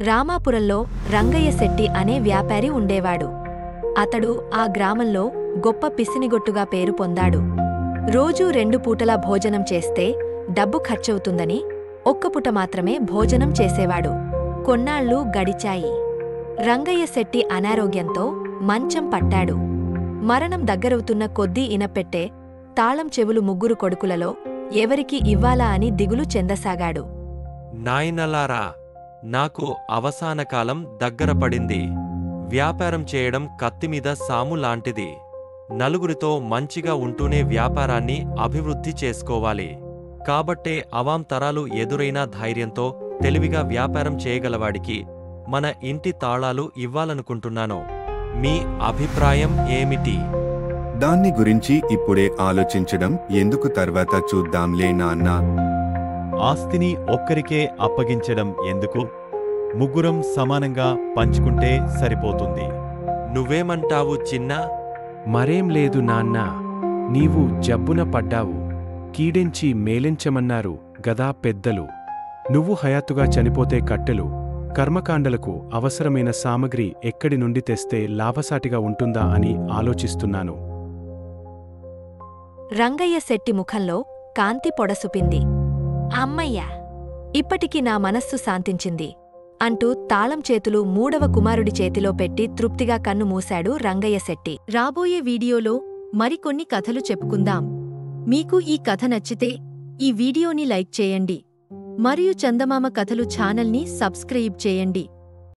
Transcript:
రామాపురంలో రంగయ్య శెట్టి అనే వ్యాపారి ఉండేవాడు. అతడు ఆ గ్రామంలో గొప్ప పిసినిగొట్టుగా పేరు పొందాడు. రోజూ 2 పూటలా భోజనం చేస్తే డబ్బు ఖర్చవుతుందని ఒక్కపూట మాత్రమే భోజనం చేసేవాడు. కొన్నాళ్ళు గడిచాయి. రంగయ్య శెట్టి అనారోగ్యంతో మంచం పట్టాడు. మరణం దగ్గరవుతున్న కొద్దీ ఇనపెట్టే తాళం చెవులు 3 కొడుకులలో ఎవరికి ఇవ్వాలా అని దిగులు చెందసాగాడు. నాయనలారా, నాకు అవసానకాలం దగ్గర పడింది. వ్యాపారం చేయడం కత్తిమీద సాము లాంటిది. నలుగురితో మంచిగా ఉంటూనే వ్యాపారాన్ని అభివృద్ధి చేసుకోవాలి. కాబట్టే అవాంతరాలు ఎదురైనా ధైర్యంతో తెలివిగా వ్యాపారం చేయగలవాడికి మన ఇంటి తాళాలు ఇవ్వాలనుకుంటున్నాను. మీ అభిప్రాయం ఏమిటి? దాన్ని గురించి ఇప్పుడే ఆలోచించడం ఎందుకు, తర్వాత చూద్దాంలే నాన్నా. ఆస్తిని ఒక్కరికే అప్పగించడం ఎందుకు? ముగ్గురం సమానంగా పంచుకుంటే సరిపోతుంది. నువ్వేమంటావు చిన్నా? మరేం లేదు నాన్నా, నీవు జబ్బున పడ్డావు, కీడెంచి మేలెంచమన్నారు గదా పెద్దలు. నువ్వు హయాతుగా చనిపోతే కట్టెలు, కర్మకాండలకు అవసరమైన సామగ్రి ఎక్కడి నుండి తెస్తే లాభసాటిగా ఉంటుందా అని ఆలోచిస్తున్నాను. రంగయ్య శెట్టి ముఖంలో కాంతి పొడసుపింది. అమ్మయ్యా, ఇప్పటికి నా మనస్సు శాంతించింది అంటూ తాళం చేతులు 3వ కుమారుడి చేతిలో పెట్టి తృప్తిగా కన్ను మూశాడు రంగయ్య శెట్టి. రాబోయే వీడియోలో మరికొన్ని కథలు చెప్పుకుందాం. మీకు ఈ కథ నచ్చితే ఈ వీడియోని లైక్ చేయండి మరియు చందమామ కథలు ఛానల్ని సబ్స్క్రైబ్ చేయండి.